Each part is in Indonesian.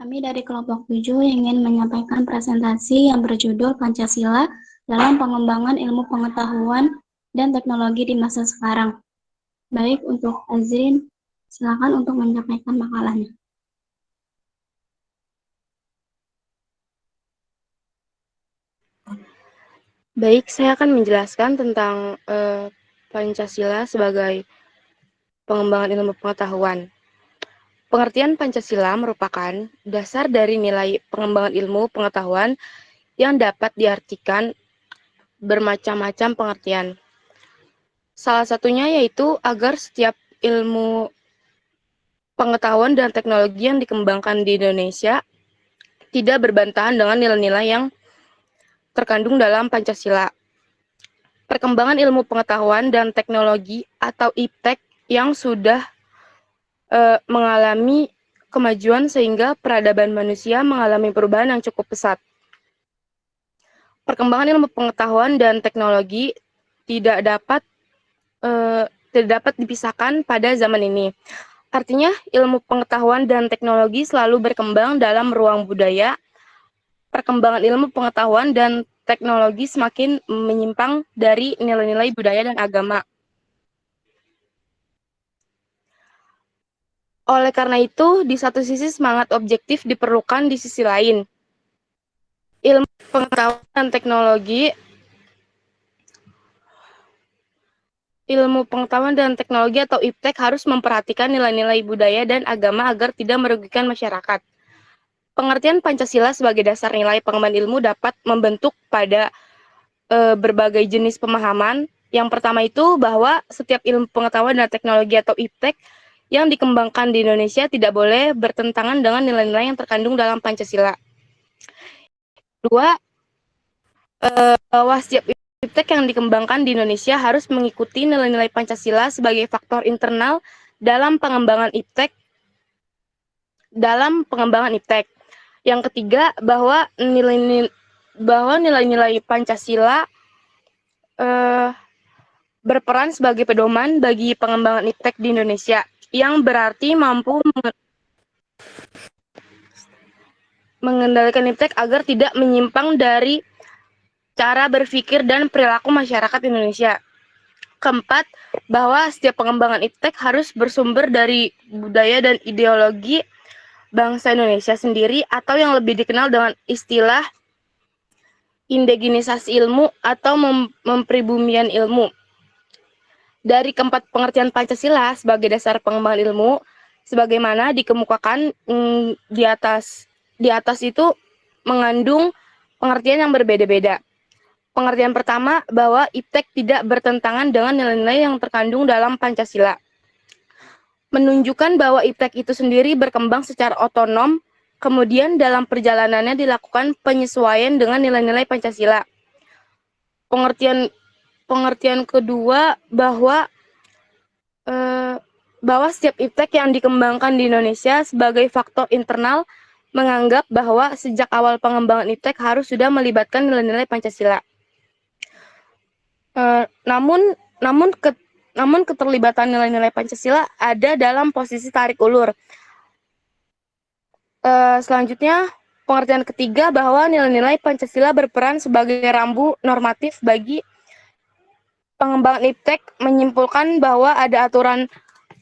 Kami dari kelompok 7 ingin menyampaikan presentasi yang berjudul Pancasila dalam pengembangan ilmu pengetahuan dan teknologi di masa sekarang. Baik, untuk Azrin, silakan untuk menyampaikan makalahnya. Baik, saya akan menjelaskan tentang Pancasila sebagai pengembangan ilmu pengetahuan. Pengertian Pancasila merupakan dasar dari nilai pengembangan ilmu pengetahuan yang dapat diartikan bermacam-macam pengertian. Salah satunya yaitu agar setiap ilmu pengetahuan dan teknologi yang dikembangkan di Indonesia tidak berbantahan dengan nilai-nilai yang terkandung dalam Pancasila. Perkembangan ilmu pengetahuan dan teknologi atau IPTEK yang sudah mengalami kemajuan sehingga peradaban manusia mengalami perubahan yang cukup pesat. Perkembangan ilmu pengetahuan dan teknologi tidak dapat dipisahkan pada zaman ini. Artinya, ilmu pengetahuan dan teknologi selalu berkembang dalam ruang budaya. Perkembangan ilmu pengetahuan dan teknologi semakin menyimpang dari nilai-nilai budaya dan agama. Oleh karena itu, di satu sisi semangat objektif diperlukan di sisi lain. Ilmu pengetahuan dan teknologi atau IPTEK harus memperhatikan nilai-nilai budaya dan agama agar tidak merugikan masyarakat. Pengertian Pancasila sebagai dasar nilai pengembangan ilmu dapat membentuk pada berbagai jenis pemahaman. Yang pertama itu bahwa setiap ilmu pengetahuan dan teknologi atau IPTEK yang dikembangkan di Indonesia tidak boleh bertentangan dengan nilai-nilai yang terkandung dalam Pancasila. Kedua, bahwa setiap IPTEK yang dikembangkan di Indonesia harus mengikuti nilai-nilai Pancasila sebagai faktor internal dalam pengembangan IPTEK. Yang ketiga, bahwa nilai-nilai Pancasila berperan sebagai pedoman bagi pengembangan IPTEK di Indonesia, yang berarti mampu mengendalikan IPTEK agar tidak menyimpang dari cara berpikir dan perilaku masyarakat Indonesia. Keempat, bahwa setiap pengembangan IPTEK harus bersumber dari budaya dan ideologi bangsa Indonesia sendiri, atau yang lebih dikenal dengan istilah indigenisasi ilmu atau mempribumian ilmu. Dari keempat pengertian Pancasila sebagai dasar pengembangan ilmu, sebagaimana dikemukakan di atas itu mengandung pengertian yang berbeda-beda. Pengertian pertama, bahwa IPTEK tidak bertentangan dengan nilai-nilai yang terkandung dalam Pancasila. Menunjukkan bahwa IPTEK itu sendiri berkembang secara otonom, kemudian dalam perjalanannya dilakukan penyesuaian dengan nilai-nilai Pancasila. Pengertian kedua, bahwa setiap IPTEK yang dikembangkan di Indonesia sebagai faktor internal menganggap bahwa sejak awal pengembangan IPTEK harus sudah melibatkan nilai-nilai Pancasila. Namun keterlibatan nilai-nilai Pancasila ada dalam posisi tarik ulur. Selanjutnya, pengertian ketiga, bahwa nilai-nilai Pancasila berperan sebagai rambu normatif bagi pengembangan IPTEK, menyimpulkan bahwa ada aturan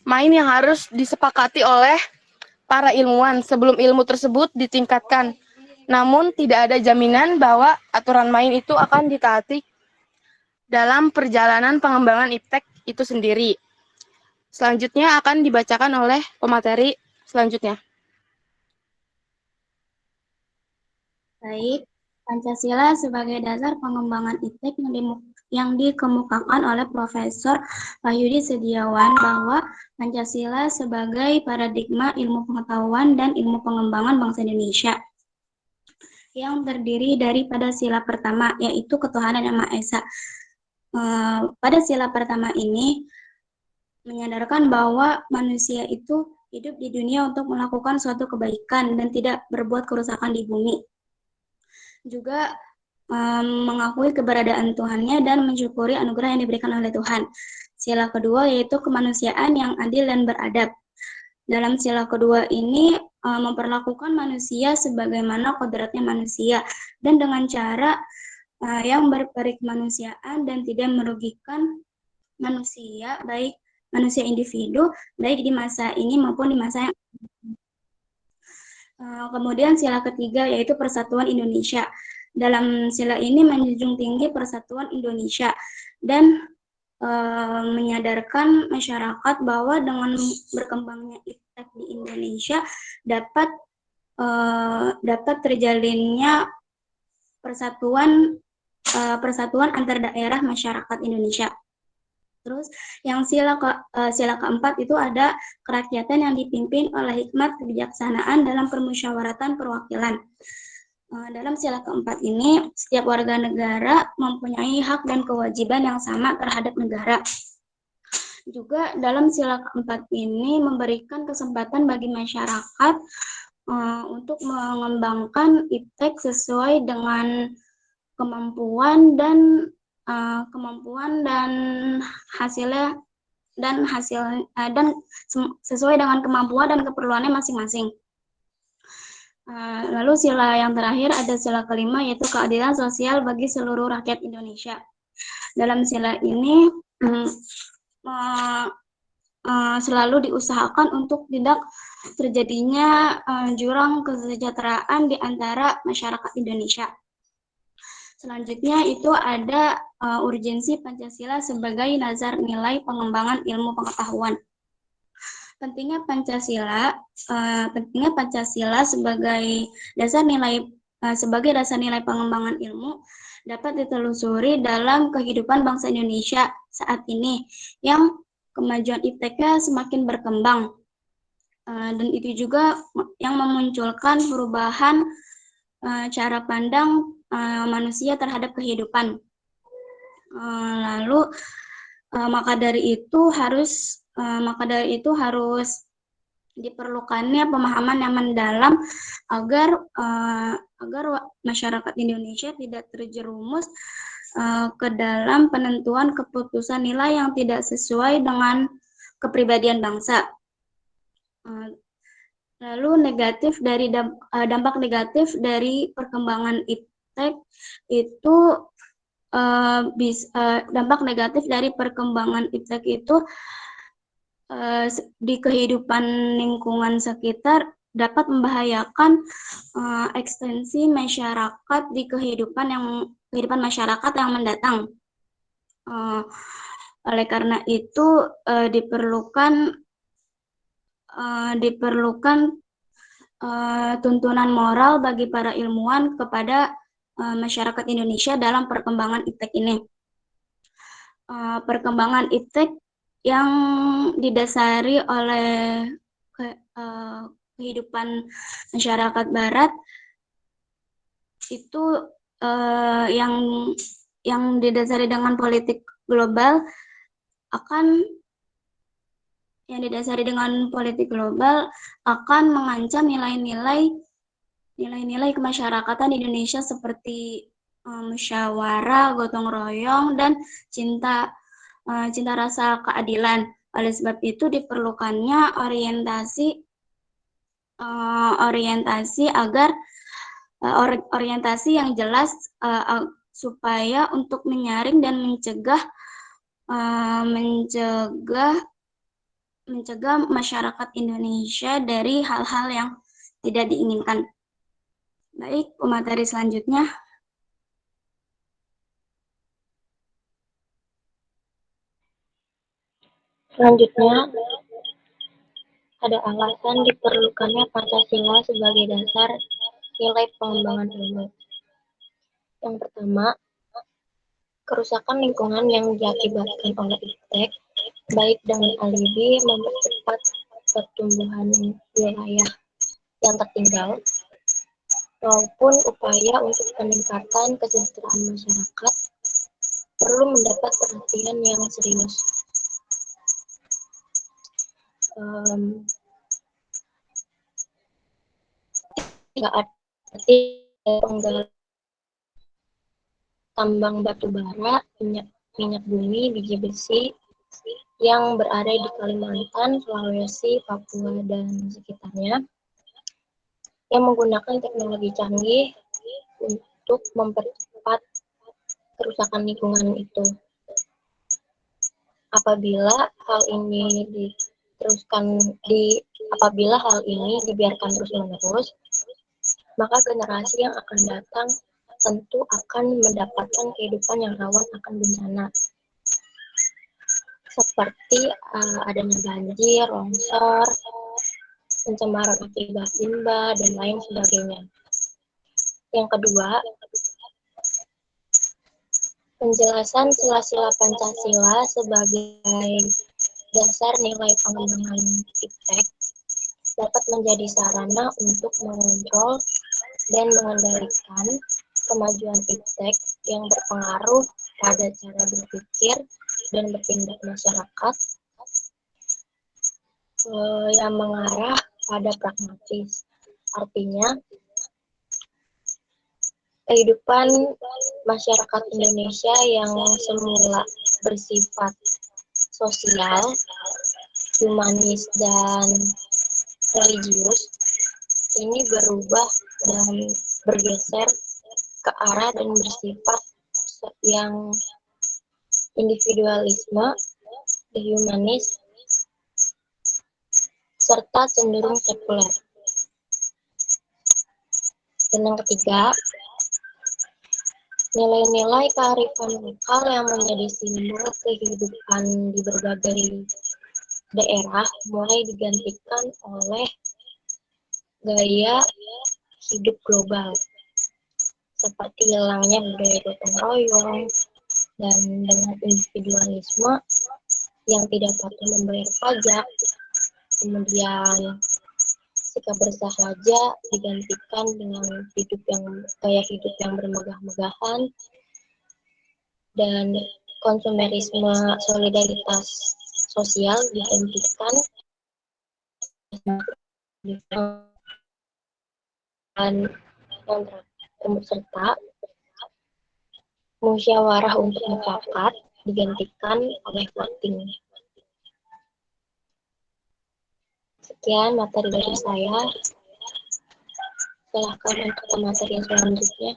main yang harus disepakati oleh para ilmuwan sebelum ilmu tersebut ditingkatkan. Namun tidak ada jaminan bahwa aturan main itu akan ditaati dalam perjalanan pengembangan IPTEK itu sendiri. Selanjutnya akan dibacakan oleh pemateri selanjutnya. Baik, Pancasila sebagai dasar pengembangan IPTEK yang dikemukakan oleh Profesor Wahyudi Setiawan, bahwa Pancasila sebagai paradigma ilmu pengetahuan dan ilmu pengembangan bangsa Indonesia yang terdiri daripada sila pertama, yaitu ketuhanan Yang Maha Esa. Pada sila pertama ini menyadarkan bahwa manusia itu hidup di dunia untuk melakukan suatu kebaikan dan tidak berbuat kerusakan di bumi. Juga mengakui keberadaan Tuhannya dan mensyukuri anugerah yang diberikan oleh Tuhan. Sila kedua yaitu kemanusiaan yang adil dan beradab. Dalam sila kedua ini memperlakukan manusia sebagaimana kodratnya manusia dan dengan cara yang berperikemanusiaan dan tidak merugikan manusia, baik manusia individu, baik di masa ini maupun di masa yang kemudian sila ketiga yaitu Persatuan Indonesia. Dalam sila ini menjunjung tinggi persatuan Indonesia dan menyadarkan masyarakat bahwa dengan berkembangnya iptek di Indonesia dapat terjalinnya persatuan antar daerah masyarakat Indonesia. Terus yang sila keempat itu ada kerakyatan yang dipimpin oleh hikmat kebijaksanaan dalam permusyawaratan perwakilan. Dalam sila keempat ini, setiap warga negara mempunyai hak dan kewajiban yang sama terhadap negara. Juga dalam sila keempat ini memberikan kesempatan bagi masyarakat untuk mengembangkan iptek sesuai dengan kemampuan dan hasilnya dan sesuai dengan kemampuan dan keperluannya masing-masing. Lalu sila yang terakhir ada sila kelima yaitu keadilan sosial bagi seluruh rakyat Indonesia. Dalam sila ini selalu diusahakan untuk tidak terjadinya jurang kesejahteraan di antara masyarakat Indonesia. Selanjutnya itu ada urgensi Pancasila sebagai dasar nilai pengembangan ilmu pengetahuan. Pentingnya Pancasila sebagai dasar nilai pengembangan ilmu dapat ditelusuri dalam kehidupan bangsa Indonesia saat ini yang kemajuan ipteknya semakin berkembang, dan itu juga yang memunculkan perubahan cara pandang manusia terhadap kehidupan. Lalu maka dari itu harus diperlukannya pemahaman yang mendalam agar masyarakat Indonesia tidak terjerumus ke dalam penentuan keputusan nilai yang tidak sesuai dengan kepribadian bangsa. Lalu dampak negatif dari perkembangan iptek itu dampak negatif dari perkembangan iptek itu di kehidupan lingkungan sekitar dapat membahayakan ekstensi masyarakat di kehidupan masyarakat yang mendatang. Oleh karena itu diperlukan tuntunan moral bagi para ilmuwan kepada masyarakat Indonesia dalam perkembangan iptek ini. Perkembangan iptek yang didasari oleh kehidupan masyarakat Barat itu yang didasari dengan politik global akan mengancam nilai-nilai kemasyarakatan di Indonesia seperti musyawarah, gotong royong, dan cinta rasa keadilan. Oleh sebab itu diperlukannya orientasi yang jelas supaya untuk menyaring dan mencegah masyarakat Indonesia dari hal-hal yang tidak diinginkan. Baik, pemateri selanjutnya. Selanjutnya, ada alasan diperlukannya Pancasila sebagai dasar nilai pengembangan ilmu. Yang pertama, kerusakan lingkungan yang diakibatkan oleh iptek, baik dengan alibi mempercepat pertumbuhan wilayah yang tertinggal, maupun upaya untuk peningkatan kesejahteraan masyarakat, perlu mendapat perhatian yang serius. Tidak ada penggal tambang batu bara, minyak bumi, biji besi, yang berada di Kalimantan, Sulawesi, Papua, dan sekitarnya yang menggunakan teknologi canggih untuk mempercepat kerusakan lingkungan itu. Apabila hal ini dibiarkan terus-menerus, maka generasi yang akan datang tentu akan mendapatkan kehidupan yang rawan akan bencana, seperti adanya banjir, longsor, pencemaran akibat limbah, dan lain sebagainya. Yang kedua, penjelasan sila-sila Pancasila sebagai dasar nilai pengembangan iptek dapat menjadi sarana untuk mengontrol dan mengendalikan kemajuan iptek yang berpengaruh pada cara berpikir dan bertindak masyarakat yang mengarah pada pragmatis. Artinya, kehidupan masyarakat Indonesia yang semula bersifat sosial, humanis, dan religius ini berubah dan bergeser ke arah dan bersifat yang individualisme, humanis, serta cenderung sekuler. Dan yang ketiga, nilai-nilai kearifan lokal yang menjadi simbol kehidupan di berbagai daerah mulai digantikan oleh gaya hidup global, seperti hilangnya budaya gotong royong dan dengan individualisme yang tidak patuh membayar pajak, kemudian sikap bersahaja digantikan dengan gaya hidup yang bermegah-megahan, dan konsumerisme solidaritas sosial digantikan dan serta musyawarah untuk mufakat digantikan oleh voting. Sekian materi dari saya. Silahkan untuk materi yang selanjutnya.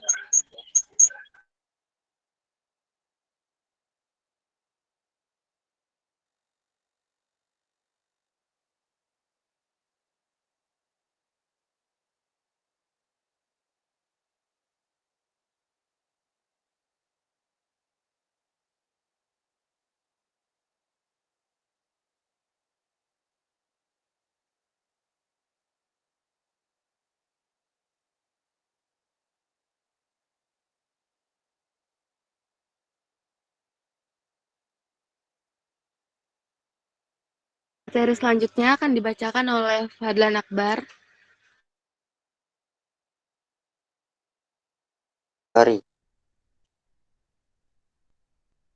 Materi selanjutnya akan dibacakan oleh Fadlan Akbar.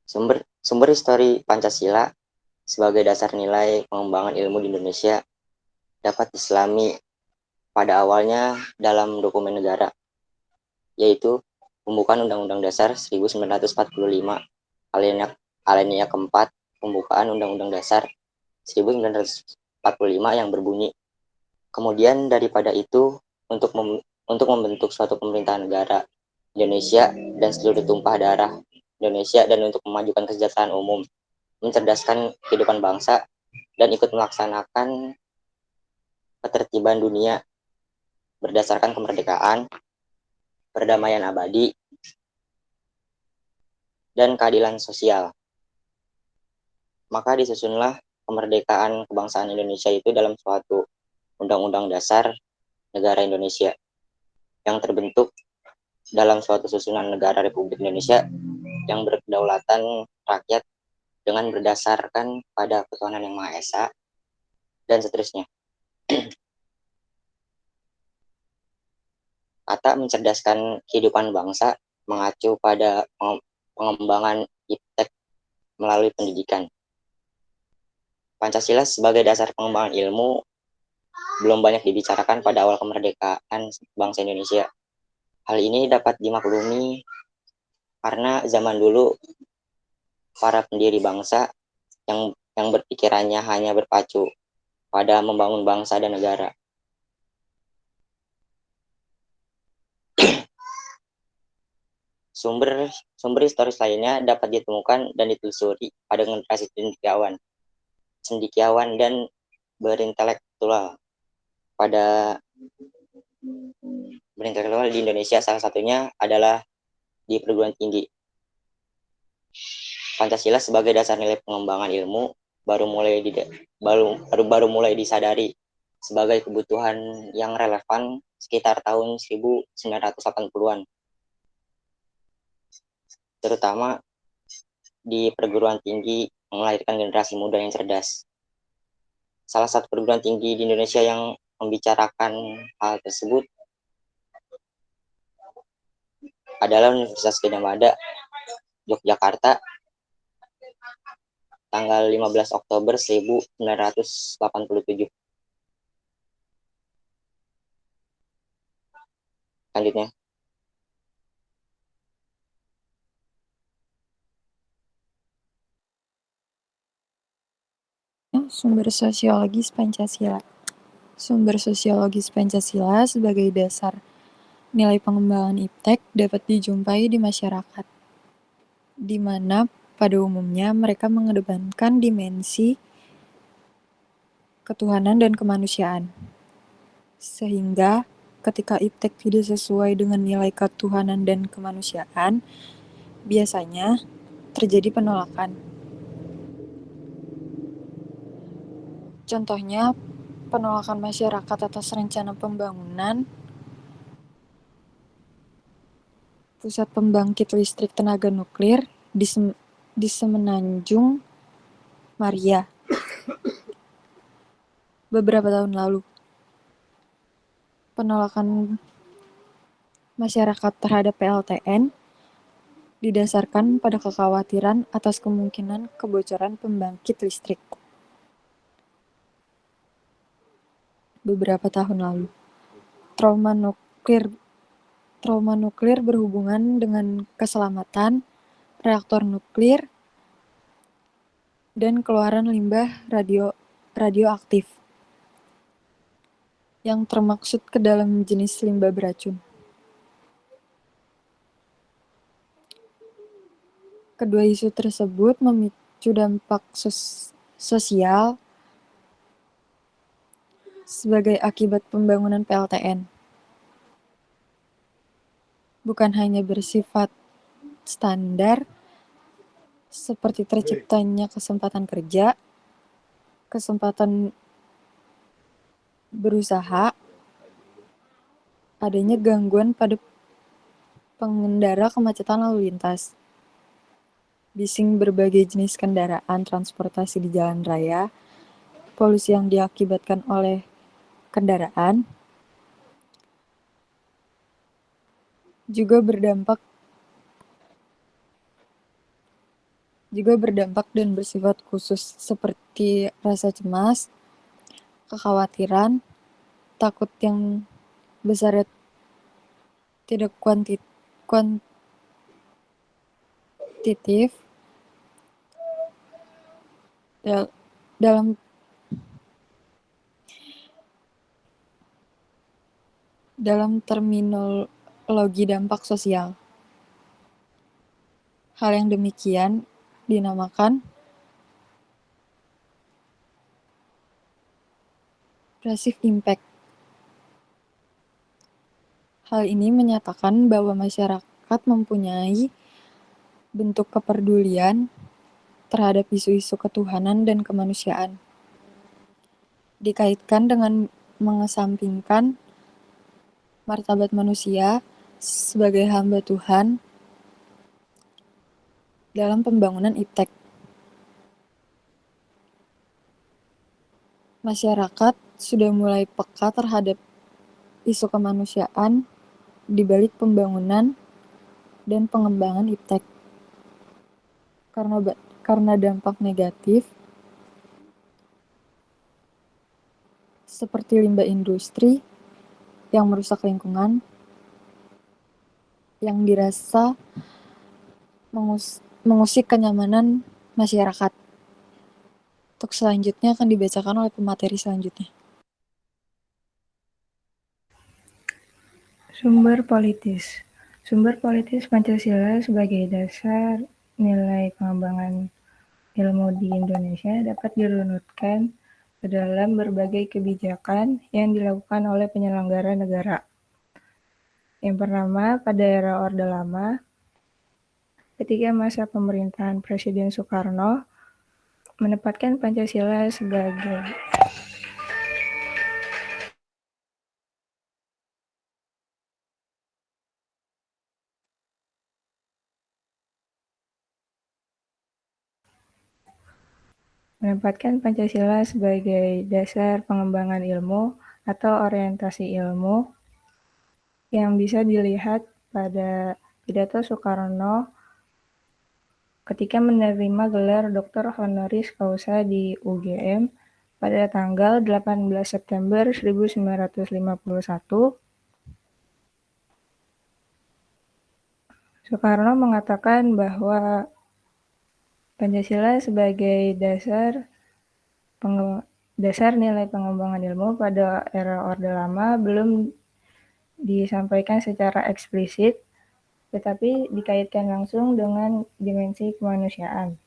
Sumber histori Pancasila sebagai dasar nilai pengembangan ilmu di Indonesia dapat diselami pada awalnya dalam dokumen negara, yaitu pembukaan Undang-Undang Dasar 1945, alinea keempat, pembukaan Undang-Undang Dasar 1945 yang berbunyi, kemudian daripada itu untuk membentuk suatu pemerintahan negara Indonesia dan seluruh tumpah darah Indonesia dan untuk memajukan kesejahteraan umum, mencerdaskan kehidupan bangsa, dan ikut melaksanakan ketertiban dunia berdasarkan kemerdekaan, perdamaian abadi, dan keadilan sosial. Maka disusunlah kemerdekaan kebangsaan Indonesia itu dalam suatu Undang-Undang Dasar Negara Indonesia yang terbentuk dalam suatu susunan negara Republik Indonesia yang berkedaulatan rakyat dengan berdasarkan pada ketuhanan yang Maha Esa, dan seterusnya. Kata mencerdaskan kehidupan bangsa mengacu pada pengembangan iptek melalui pendidikan. Pancasila sebagai dasar pengembangan ilmu belum banyak dibicarakan pada awal kemerdekaan bangsa Indonesia. Hal ini dapat dimaklumi karena zaman dulu para pendiri bangsa yang berpikirannya hanya berpacu pada membangun bangsa dan negara. Sumber historis lainnya dapat ditemukan dan ditelusuri pada generasi cendekiawan dan berintelektual di Indonesia. Salah satunya adalah di perguruan tinggi. Pancasila sebagai dasar nilai pengembangan ilmu baru mulai disadari sebagai kebutuhan yang relevan sekitar tahun 1980-an. Terutama di perguruan tinggi melahirkan generasi muda yang cerdas. Salah satu perguruan tinggi di Indonesia yang membicarakan hal tersebut adalah Universitas Gadjah Mada, Yogyakarta, tanggal 15 Oktober 1987. Selanjutnya. Sumber sosiologis Pancasila. Sumber sosiologis Pancasila sebagai dasar nilai pengembangan iptek dapat dijumpai di masyarakat, di mana pada umumnya mereka mengedepankan dimensi ketuhanan dan kemanusiaan. Sehingga ketika iptek tidak sesuai dengan nilai ketuhanan dan kemanusiaan, biasanya terjadi penolakan. Contohnya, penolakan masyarakat atas rencana pembangunan pusat pembangkit listrik tenaga nuklir di Semenanjung Maria beberapa tahun lalu. Penolakan masyarakat terhadap PLTN didasarkan pada kekhawatiran atas kemungkinan kebocoran pembangkit listrik. Beberapa tahun lalu, trauma nuklir berhubungan dengan keselamatan reaktor nuklir dan keluaran limbah radioaktif yang termaksud ke dalam jenis limbah beracun. Kedua isu tersebut memicu dampak sosial sebagai akibat pembangunan PLTN. Bukan hanya bersifat standar seperti terciptanya kesempatan kerja, kesempatan berusaha, adanya gangguan pada pengendara, kemacetan lalu lintas, bising berbagai jenis kendaraan transportasi di jalan raya, polusi yang diakibatkan oleh kendaraan, juga berdampak dan bersifat khusus seperti rasa cemas, kekhawatiran, takut yang besarnya tidak kuantitatif dalam terminologi dampak sosial. Hal yang demikian dinamakan passive impact. Hal ini menyatakan bahwa masyarakat mempunyai bentuk kepedulian terhadap isu-isu ketuhanan dan kemanusiaan, dikaitkan dengan mengesampingkan martabat manusia sebagai hamba Tuhan dalam pembangunan iptek. Masyarakat sudah mulai peka terhadap isu kemanusiaan di balik pembangunan dan pengembangan iptek. Karena dampak negatif seperti limbah industri yang merusak lingkungan, yang dirasa mengusik kenyamanan masyarakat. Untuk selanjutnya akan dibacakan oleh pemateri selanjutnya. Sumber politis. Sumber politis Pancasila sebagai dasar nilai pengembangan ilmu di Indonesia dapat dirunutkan ke dalam berbagai kebijakan yang dilakukan oleh penyelenggara negara. Yang pertama, pada era Orde Lama, ketika masa pemerintahan Presiden Soekarno menempatkan Pancasila sebagai dasar pengembangan ilmu atau orientasi ilmu yang bisa dilihat pada pidato Soekarno ketika menerima gelar Dr. Honoris Causa di UGM pada tanggal 18 September 1951. Soekarno mengatakan bahwa Pancasila sebagai dasar nilai pengembangan ilmu pada era Orde Lama belum disampaikan secara eksplisit, tetapi dikaitkan langsung dengan dimensi kemanusiaan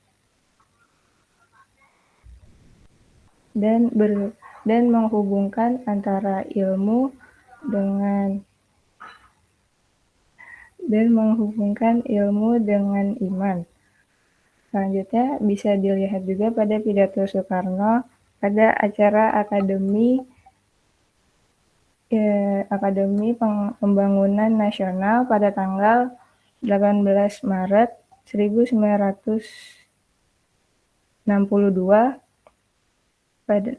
dan menghubungkan antara ilmu dengan iman. Selanjutnya bisa dilihat juga pada pidato Soekarno pada acara Akademi Pembangunan Nasional pada tanggal 18 Maret 1962.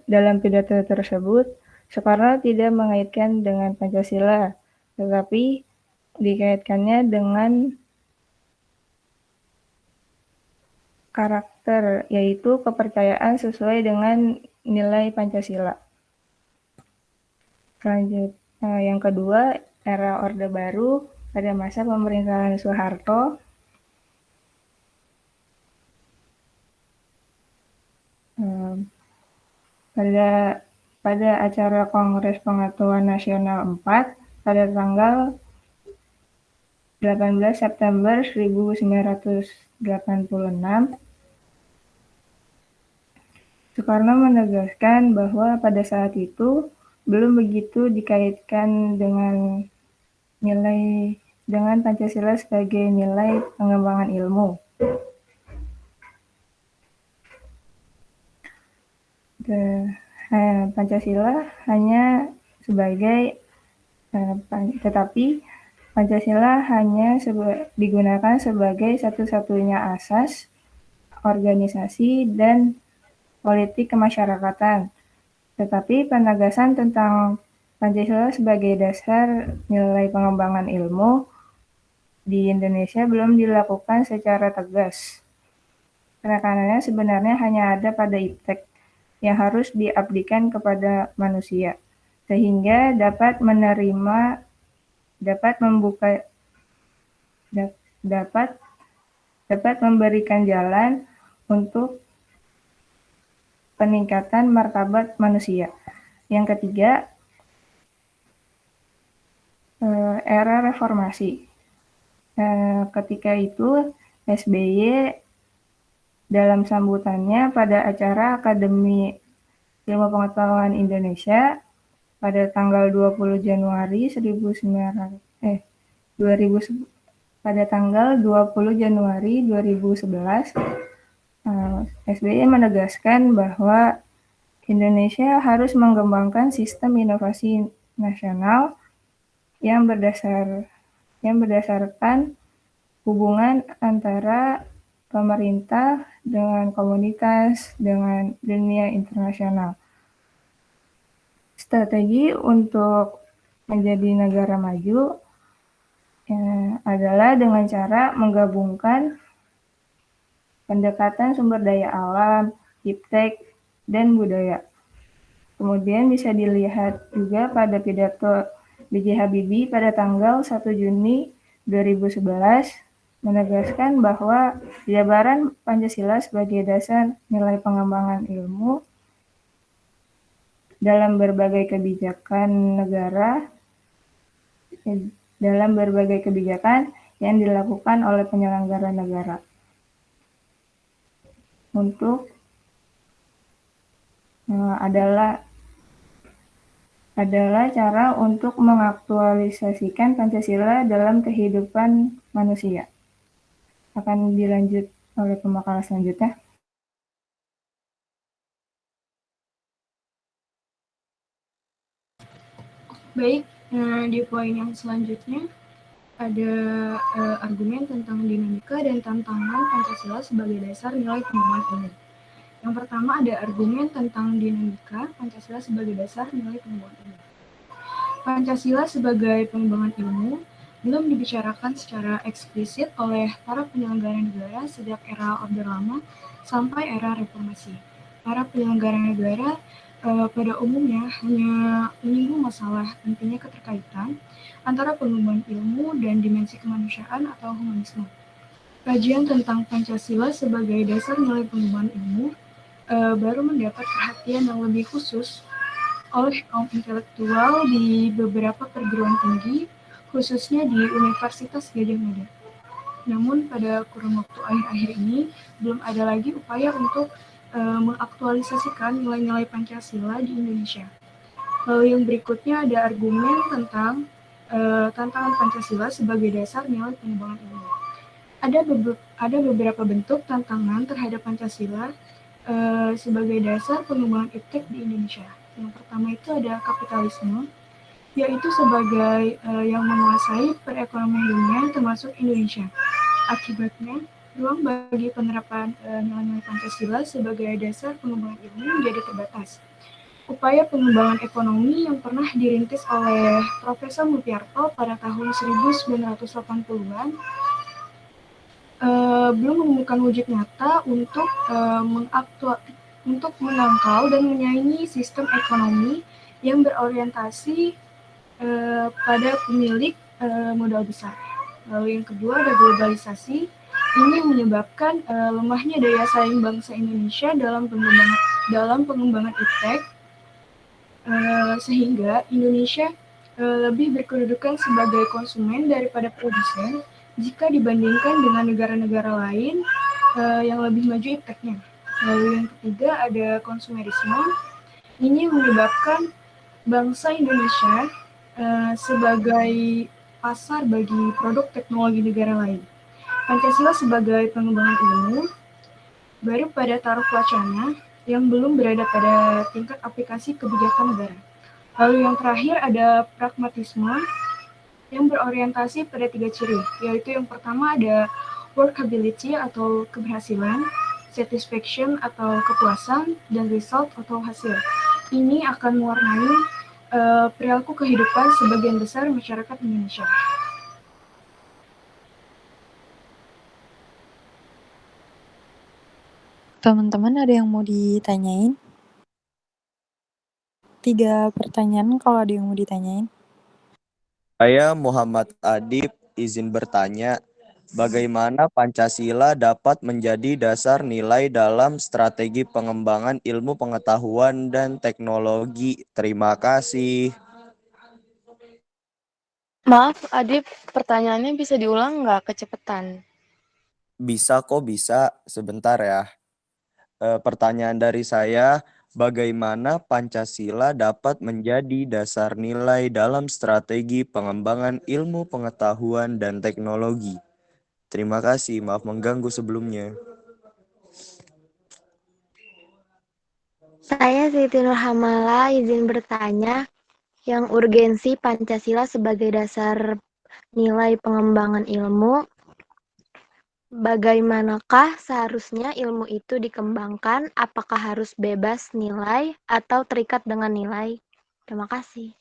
Dalam pidato tersebut, Soekarno tidak mengaitkan dengan Pancasila, tetapi dikaitkannya dengan karakter, yaitu kepercayaan sesuai dengan nilai Pancasila. Yang kedua, era Orde Baru pada masa pemerintahan Soeharto. Pada acara Kongres Pengetahuan Nasional 4 pada tanggal 18 September 1986, Soekarno menegaskan bahwa pada saat itu belum begitu dikaitkan dengan Pancasila sebagai nilai pengembangan ilmu. Pancasila hanya digunakan sebagai satu-satunya asas organisasi dan politik kemasyarakatan. Tetapi penegasan tentang Pancasila sebagai dasar nilai pengembangan ilmu di Indonesia belum dilakukan secara tegas. Penekanannya sebenarnya hanya ada pada IPTEK yang harus diabdikan kepada manusia, sehingga dapat memberikan jalan untuk peningkatan martabat manusia. Yang ketiga, era reformasi. Ketika itu SBY dalam sambutannya pada acara Akademi Ilmu Pengetahuan Indonesia pada tanggal 20 Januari 2011, SBY menegaskan bahwa Indonesia harus mengembangkan sistem inovasi nasional yang berdasarkan hubungan antara pemerintah dengan komunitas, dengan dunia internasional. Strategi untuk menjadi negara maju adalah dengan cara menggabungkan pendekatan sumber daya alam, iptek, dan budaya. Kemudian bisa dilihat juga pada pidato B.J. Habibie pada tanggal 1 Juni 2011 menegaskan bahwa penyebaran Pancasila sebagai dasar nilai pengembangan ilmu dalam berbagai kebijakan yang dilakukan oleh penyelenggara negara adalah cara untuk mengaktualisasikan Pancasila dalam kehidupan manusia. Akan dilanjut oleh pemakaran selanjutnya. Baik, di poin yang selanjutnya ada argumen tentang dinamika dan tantangan Pancasila sebagai dasar nilai pengembangan ilmu. Yang pertama ada argumen tentang dinamika Pancasila sebagai dasar nilai pengembangan ilmu. Pancasila sebagai pengembangan ilmu belum dibicarakan secara eksplisit oleh para penyelenggara negara sejak era Orde Lama sampai era Reformasi. Para penyelenggara negara pada umumnya hanya menyinggung masalah pentingnya keterkaitan antara pengembangan ilmu dan dimensi kemanusiaan atau humanisme. Kajian tentang Pancasila sebagai dasar nilai pengembangan ilmu baru mendapat perhatian yang lebih khusus oleh kaum intelektual di beberapa perguruan tinggi, khususnya di Universitas Gadjah Mada. Namun pada kurun waktu akhir-akhir ini belum ada lagi upaya untuk mengaktualisasikan nilai-nilai Pancasila di Indonesia. Lalu yang berikutnya ada argumen tentang tantangan Pancasila sebagai dasar nilai pengembangan ilmu. Ada beberapa bentuk tantangan terhadap Pancasila sebagai dasar pengembangan iptek di Indonesia. Yang pertama itu ada kapitalisme, yaitu sebagai yang menguasai perekonomian dunia termasuk Indonesia. Akibatnya, ruang bagi penerapan nilai-nilai Pancasila sebagai dasar pengembangan ilmu menjadi terbatas. Upaya pengembangan ekonomi yang pernah dirintis oleh Profesor Mutyarto pada tahun 1980-an belum menemukan wujud nyata untuk menangkal dan menyaingi sistem ekonomi yang berorientasi pada pemilik modal besar. Lalu yang kedua ada globalisasi. Ini menyebabkan lemahnya daya saing bangsa Indonesia dalam pengembangan iptek, sehingga Indonesia lebih berkedudukan sebagai konsumen daripada produsen jika dibandingkan dengan negara-negara lain yang lebih maju ipteknya. Lalu yang ketiga ada konsumerisme. Ini menyebabkan bangsa Indonesia sebagai pasar bagi produk teknologi negara lain. Pancasila sebagai pengembangan ilmu baru pada taraf wacana yang belum berada pada tingkat aplikasi kebijakan negara. Lalu yang terakhir ada pragmatisme yang berorientasi pada 3 ciri, yaitu yang pertama ada workability atau keberhasilan, satisfaction atau kepuasan, dan result atau hasil. Ini akan mewarnai perilaku kehidupan sebagian besar masyarakat Indonesia. Teman-teman ada yang mau ditanyain? 3 pertanyaan kalau ada yang mau ditanyain. Saya Muhammad Adib izin bertanya, bagaimana Pancasila dapat menjadi dasar nilai dalam strategi pengembangan ilmu pengetahuan dan teknologi? Terima kasih. Maaf, Adib, pertanyaannya bisa diulang nggak kecepatan? Bisa kok, bisa. Sebentar ya. Pertanyaan dari saya, bagaimana Pancasila dapat menjadi dasar nilai dalam strategi pengembangan ilmu pengetahuan dan teknologi? Terima kasih, maaf mengganggu sebelumnya. Saya Siti Nurhamala izin bertanya, yang urgensi Pancasila sebagai dasar nilai pengembangan ilmu, bagaimanakah seharusnya ilmu itu dikembangkan? Apakah harus bebas nilai atau terikat dengan nilai? Terima kasih.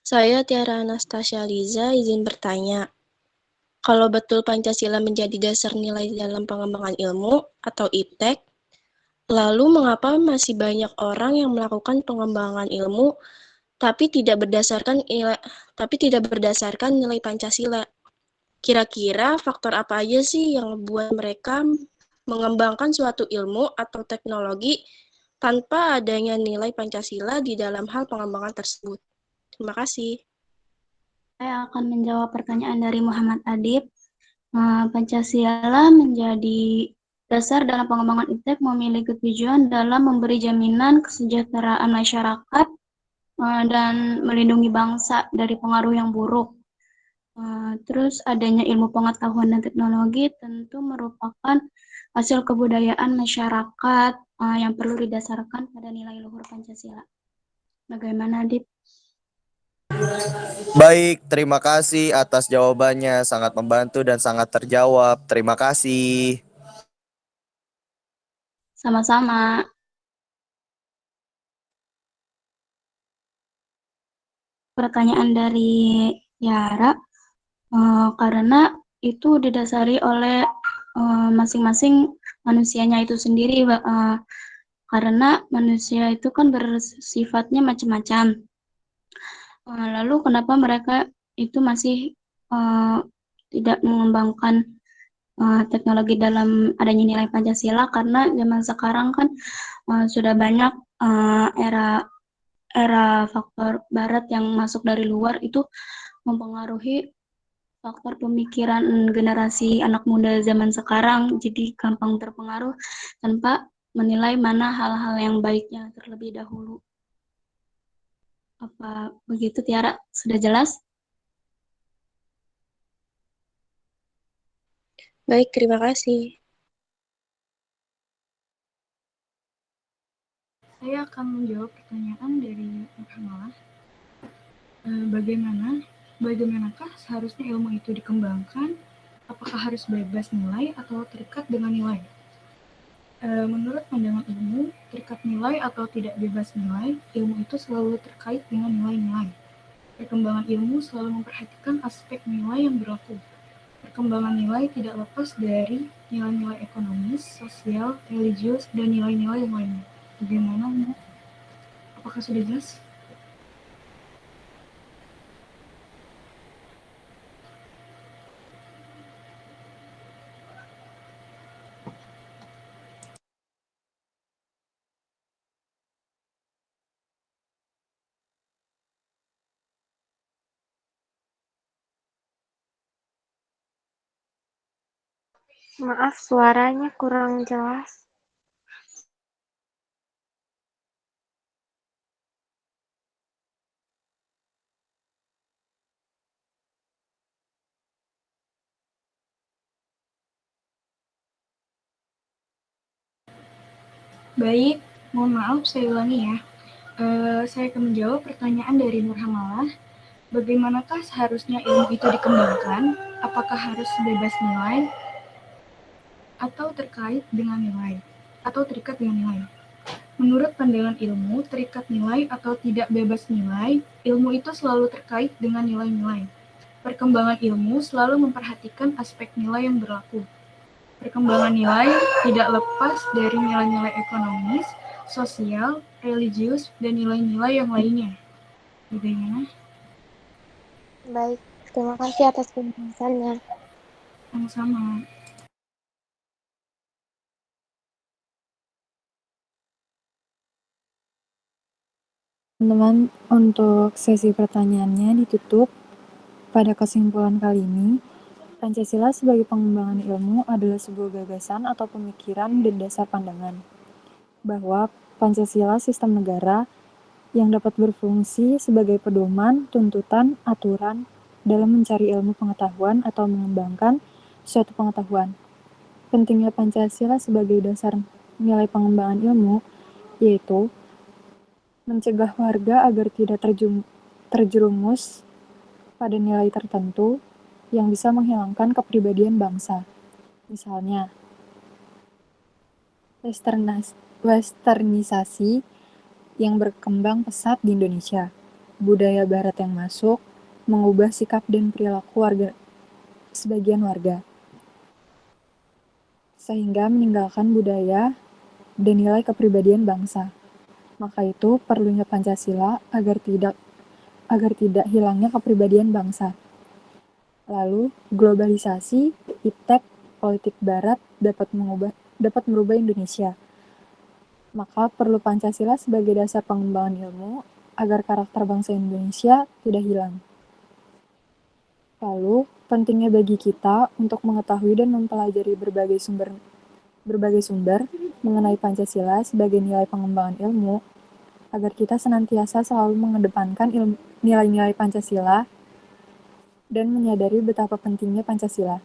Saya Tiara Anastasia Liza izin bertanya. Kalau betul Pancasila menjadi dasar nilai dalam pengembangan ilmu atau iptek, Lalu mengapa masih banyak orang yang melakukan pengembangan ilmu tapi tidak berdasarkan nilai Pancasila? Kira-kira faktor apa aja sih yang membuat mereka mengembangkan suatu ilmu atau teknologi tanpa adanya nilai Pancasila di dalam hal pengembangan tersebut? Terima kasih. Saya akan menjawab pertanyaan dari Muhammad Adib. Pancasila menjadi dasar dalam pengembangan iptek memiliki tujuan dalam memberi jaminan kesejahteraan masyarakat dan melindungi bangsa dari pengaruh yang buruk. Terus adanya ilmu pengetahuan dan teknologi tentu merupakan hasil kebudayaan masyarakat yang perlu didasarkan pada nilai luhur Pancasila. Bagaimana, Adib? Baik, terima kasih atas jawabannya. Sangat membantu dan sangat terjawab. Terima kasih. Sama-sama. Pertanyaan dari Yara, karena itu didasari oleh masing-masing manusianya itu sendiri, karena manusia itu kan bersifatnya macam-macam. Lalu kenapa mereka itu masih tidak mengembangkan teknologi dalam adanya nilai Pancasila? Karena zaman sekarang kan sudah banyak era faktor barat yang masuk dari luar itu mempengaruhi faktor pemikiran generasi anak muda zaman sekarang, jadi gampang terpengaruh tanpa menilai mana hal-hal yang baiknya terlebih dahulu. Apa begitu, Tiara? Sudah jelas? Baik, terima kasih. Saya akan menjawab pertanyaan dari Muhammad. Bagaimanakah seharusnya ilmu itu dikembangkan? Apakah harus bebas nilai atau terikat dengan nilai? Menurut pandangan ilmu, terikat nilai atau tidak bebas nilai, ilmu itu selalu terkait dengan nilai-nilai. Perkembangan ilmu selalu memperhatikan aspek nilai yang berlaku. Perkembangan nilai tidak lepas dari nilai-nilai ekonomis, sosial, religius, dan nilai-nilai yang lainnya. Bagaimana, Mbak? Apakah sudah jelas? Maaf, suaranya kurang jelas. Baik, mohon maaf saya ulangi ya. Saya akan menjawab pertanyaan dari Nur Hamalah. Bagaimanakah seharusnya ilmu itu dikembangkan? Apakah harus bebas nilai atau terkait dengan nilai? Atau terikat dengan nilai? Menurut pandangan ilmu, terikat nilai atau tidak bebas nilai, ilmu itu selalu terkait dengan nilai-nilai. Perkembangan ilmu selalu memperhatikan aspek nilai yang berlaku. Perkembangan nilai tidak lepas dari nilai-nilai ekonomis, sosial, religius, dan nilai-nilai yang lainnya. Bagaimana? Baik, terima kasih atas penjelasannya. Sama-sama. Teman-teman, untuk sesi pertanyaannya ditutup. Pada kesimpulan kali ini, Pancasila sebagai pengembangan ilmu adalah sebuah gagasan atau pemikiran dan dasar pandangan bahwa Pancasila sistem negara yang dapat berfungsi sebagai pedoman, tuntutan, aturan dalam mencari ilmu pengetahuan atau mengembangkan suatu pengetahuan. Pentingnya Pancasila sebagai dasar nilai pengembangan ilmu yaitu mencegah warga agar tidak terjerumus pada nilai tertentu yang bisa menghilangkan kepribadian bangsa. Misalnya, westernisasi yang berkembang pesat di Indonesia, budaya barat yang masuk, mengubah sikap dan perilaku sebagian warga, sehingga meninggalkan budaya dan nilai kepribadian bangsa. Maka itu perlunya Pancasila agar tidak hilangnya kepribadian bangsa. Lalu, globalisasi, iptek, politik barat dapat merubah Indonesia. Maka perlu Pancasila sebagai dasar pengembangan ilmu agar karakter bangsa Indonesia tidak hilang. Lalu, pentingnya bagi kita untuk mengetahui dan mempelajari berbagai sumber mengenai Pancasila sebagai nilai pengembangan ilmu agar kita senantiasa selalu mengedepankan nilai-nilai Pancasila dan menyadari betapa pentingnya Pancasila.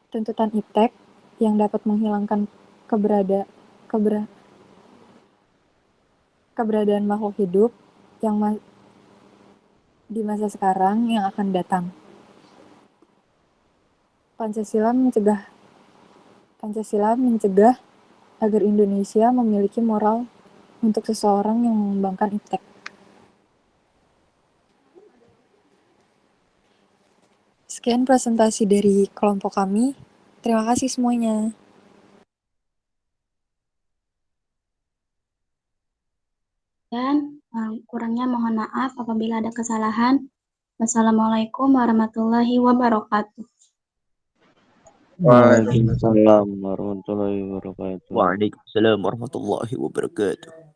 Tuntutan iptek yang dapat menghilangkan keberadaan makhluk hidup yang di masa sekarang yang akan datang. Pancasila mencegah agar Indonesia memiliki moral untuk seseorang yang mengembangkan iptek. Sekian presentasi dari kelompok kami. Terima kasih semuanya. Dan kurangnya mohon maaf apabila ada kesalahan. Wassalamualaikum warahmatullahi wabarakatuh. Waalaikumsalam warahmatullahi wabarakatuh. Waalaikumsalam warahmatullahi wabarakatuh.